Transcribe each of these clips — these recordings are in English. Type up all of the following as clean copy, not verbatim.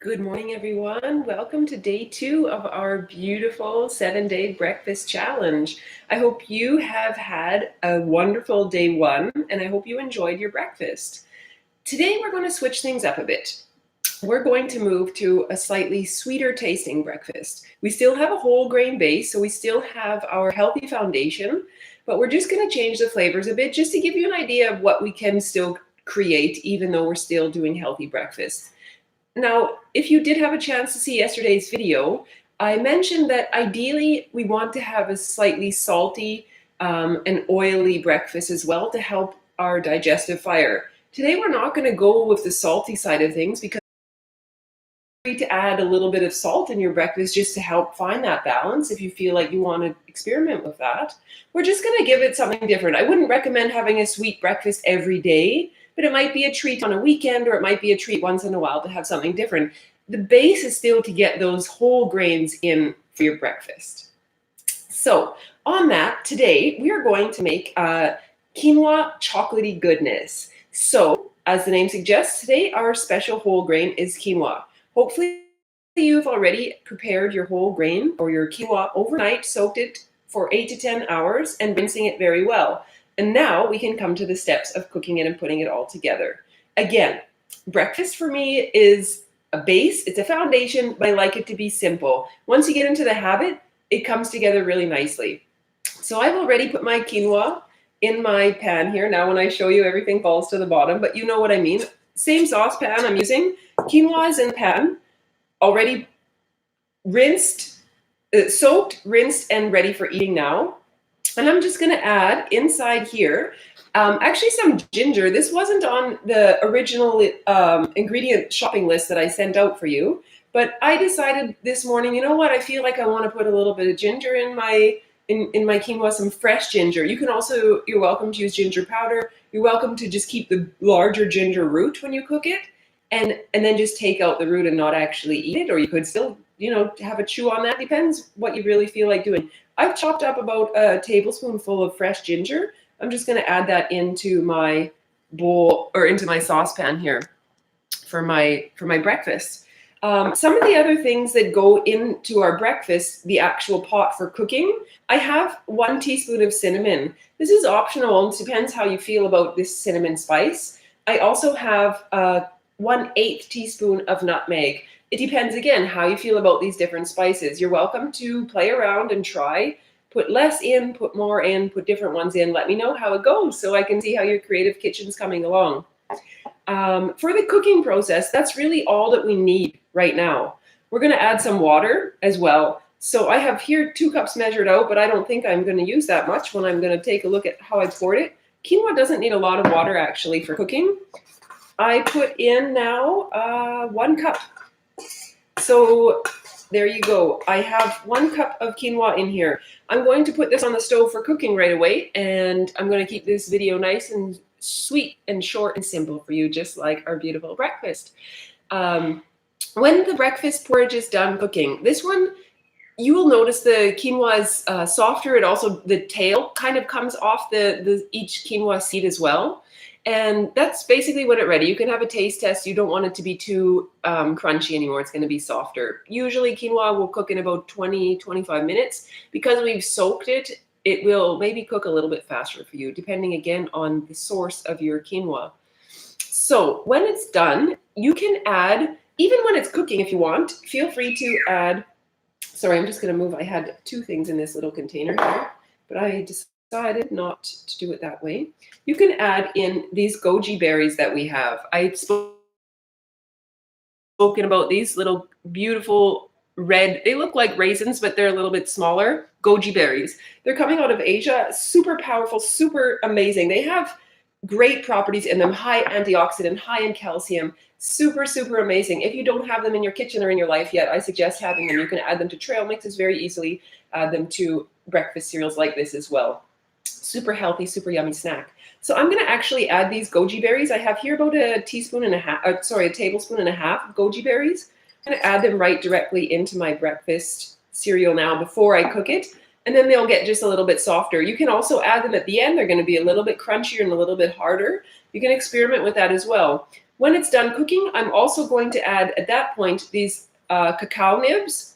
Good morning, everyone. Welcome to day 2 of our beautiful 7-day breakfast challenge. I hope you have had a wonderful day 1, and I hope you enjoyed your breakfast. Today, we're going to switch things up a bit. We're going to move to a slightly sweeter tasting breakfast. We still have a whole grain base, so we still have our healthy foundation, but we're just going to change the flavors a bit just to give you an idea of what we can still create, even though we're still doing healthy breakfast. Now, if you did have a chance to see yesterday's video, I mentioned that ideally we want to have a slightly salty and oily breakfast as well to help our digestive fire. Today we're not going to go with the salty side of things because you're free to add a little bit of salt in your breakfast just to help find that balance if you feel like you want to experiment with that. We're just going to give it something different. I wouldn't recommend having a sweet breakfast every day, but it might be a treat on a weekend, or it might be a treat once in a while to have something different. The base is still to get those whole grains in for your breakfast. So on that, today we are going to make quinoa chocolatey goodness. So as the name suggests, today our special whole grain is quinoa. Hopefully you've already prepared your whole grain or your quinoa overnight, soaked it for 8 to 10 hours and rinsing it very well. And now we can come to the steps of cooking it and putting it all together. Again, breakfast for me is a base, it's a foundation, but I like it to be simple. Once you get into the habit, it comes together really nicely. So I've already put my quinoa in my pan here. Now when I show you, everything falls to the bottom, but you know what I mean. Same saucepan I'm using. Quinoa is in the pan, already rinsed, soaked, rinsed, and ready for eating now. And I'm just going to add inside here, actually some ginger. This wasn't on the original ingredient shopping list that I sent out for you, but I decided this morning, you know what, I feel like I want to put a little bit of ginger in my quinoa, some fresh ginger. You can also, you're welcome to use ginger powder. You're welcome to just keep the larger ginger root when you cook it, and then just take out the root and not actually eat it, or you could still, have a chew on that. Depends what you really feel like doing. I've chopped up about a tablespoonful of fresh ginger. I'm just going to add that into my bowl, or into my saucepan here for my breakfast. Some of the other things that go into our breakfast, the actual pot for cooking, I have 1 teaspoon of cinnamon. This is optional, and it depends how you feel about this cinnamon spice. I also have 1/8 teaspoon of nutmeg. It depends, again, how you feel about these different spices. You're welcome to play around and try. Put less in, put more in, put different ones in. Let me know how it goes so I can see how your creative kitchen's coming along. For the cooking process, that's really all that we need right now. We're going to add some water as well. So I have here 2 cups measured out, but I don't think I'm going to use that much when I'm going to take a look at how I poured it. Quinoa doesn't need a lot of water actually for cooking. I put in now 1 cup. So there you go. I have 1 cup of quinoa in here. I'm going to put this on the stove for cooking right away, and I'm going to keep this video nice and sweet and short and simple for you, just like our beautiful breakfast. When the breakfast porridge is done cooking, this one, you will notice the quinoa is softer. It also, the tail kind of comes off each quinoa seed as well. And that's basically when it's ready. You can have a taste test. You don't want it to be too crunchy anymore. It's going to be softer. Usually quinoa will cook in about 20-25 minutes. Because we've soaked it, it will maybe cook a little bit faster for you, depending again on the source of your quinoa. So when it's done, you can add, even when it's cooking if you want, feel free to add, sorry, I'm just going to move. I had 2 things in this little container here, but I decided not to do it that way. You can add in these goji berries that we have. I've spoken about these little beautiful red, they look like raisins, but they're a little bit smaller, goji berries. They're coming out of Asia, super powerful, super amazing. They have great properties in them, high antioxidant, high in calcium, super, super amazing. If you don't have them in your kitchen or in your life yet, I suggest having them. You can add them to trail mixes very easily, add them to breakfast cereals like this as well. Super healthy, super yummy snack. So I'm going to actually add these goji berries. I have here about a tablespoon and a half of goji berries. I'm going to add them right directly into my breakfast cereal now before I cook it. And then they'll get just a little bit softer. You can also add them at the end. They're going to be a little bit crunchier and a little bit harder. You can experiment with that as well. When it's done cooking, I'm also going to add, at that point, these cacao nibs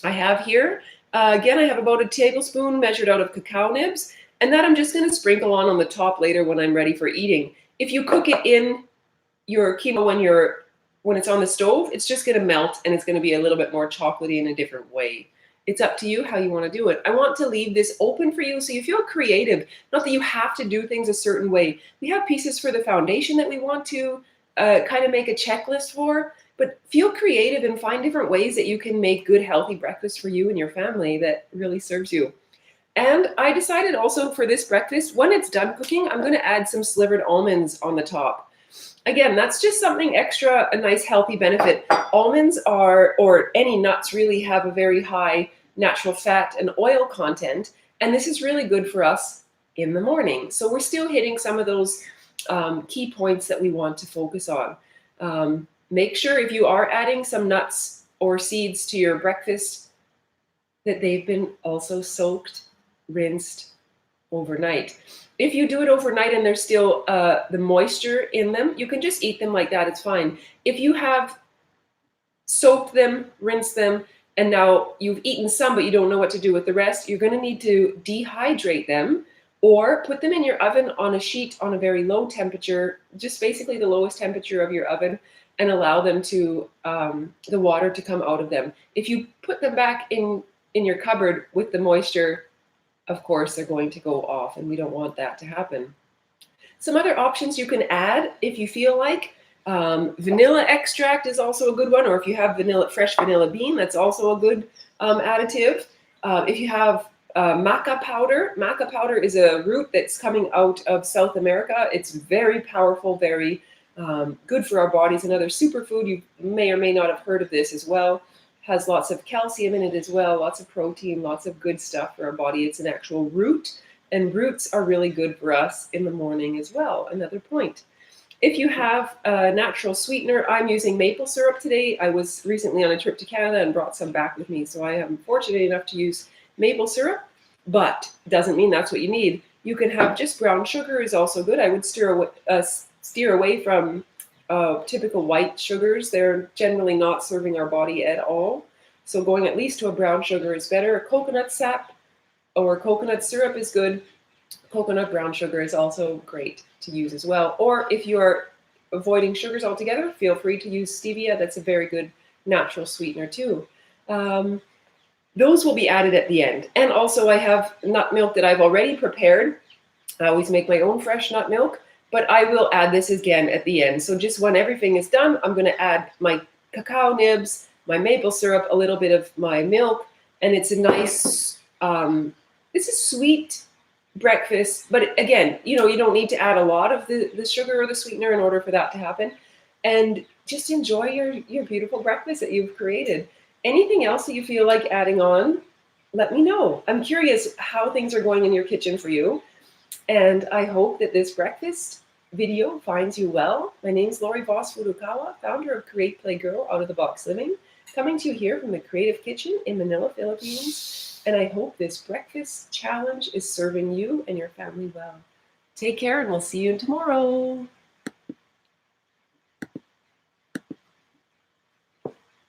I have here. Again, I have about a tablespoon measured out of cacao nibs, and that I'm just going to sprinkle on the top later when I'm ready for eating. If you cook it in your quinoa when it's on the stove, it's just going to melt and it's going to be a little bit more chocolatey in a different way. It's up to you how you want to do it. I want to leave this open for you so you feel creative. Not that you have to do things a certain way. We have pieces for the foundation that we want to kind of make a checklist for, but feel creative and find different ways that you can make good, healthy breakfast for you and your family that really serves you. And I decided also for this breakfast, when it's done cooking, I'm going to add some slivered almonds on the top. Again, that's just something extra, a nice healthy benefit. Almonds are, or any nuts really, have a very high natural fat and oil content, and this is really good for us in the morning. So we're still hitting some of those key points that we want to focus on. Make sure if you are adding some nuts or seeds to your breakfast that they've been also soaked, rinsed overnight. If you do it overnight and there's still the moisture in them, you can just eat them like that. It's fine. If you have soaked them, rinsed them, and now you've eaten some but you don't know what to do with the rest, you're going to need to dehydrate them or put them in your oven on a sheet on a very low temperature, just basically the lowest temperature of your oven, and allow them to the water to come out of them. If you put them back in your cupboard with the moisture, of course, they're going to go off, and we don't want that to happen. Some other options you can add if you feel like. Vanilla extract is also a good one, or if you have fresh vanilla bean, that's also a good additive. If you have maca powder is a root that's coming out of South America. It's very powerful, very good for our bodies. Another superfood. You may or may not have heard of this as well. Has lots of calcium in it as well, lots of protein, lots of good stuff for our body. It's an actual root, and roots are really good for us in the morning as well. Another point. If you have a natural sweetener, I'm using maple syrup today. I was recently on a trip to Canada and brought some back with me, so I am fortunate enough to use maple syrup, but doesn't mean that's what you need. You can have just brown sugar is also good. I would steer away from typical white sugars. They're generally not serving our body at all. So going at least to a brown sugar is better. Coconut sap or coconut syrup is good. Coconut brown sugar is also great to use as well. Or if you are avoiding sugars altogether, feel free to use stevia. That's a very good natural sweetener too. Those will be added at the end. And also I have nut milk that I've already prepared. I always make my own fresh nut milk, but I will add this again at the end. So just when everything is done, I'm going to add my cacao nibs, my maple syrup, a little bit of my milk, and it's a nice, it's a sweet breakfast. But again, you don't need to add a lot of the sugar or the sweetener in order for that to happen. And just enjoy your beautiful breakfast that you've created. Anything else that you feel like adding on, let me know. I'm curious how things are going in your kitchen for you. And I hope that this breakfast video finds you well. My name is Lori Voss Furukawa, founder of Create Play Grow Out of the Box Living, coming to you here from the Creative Kitchen in Manila, Philippines. And I hope this breakfast challenge is serving you and your family well. Take care, and we'll see you tomorrow.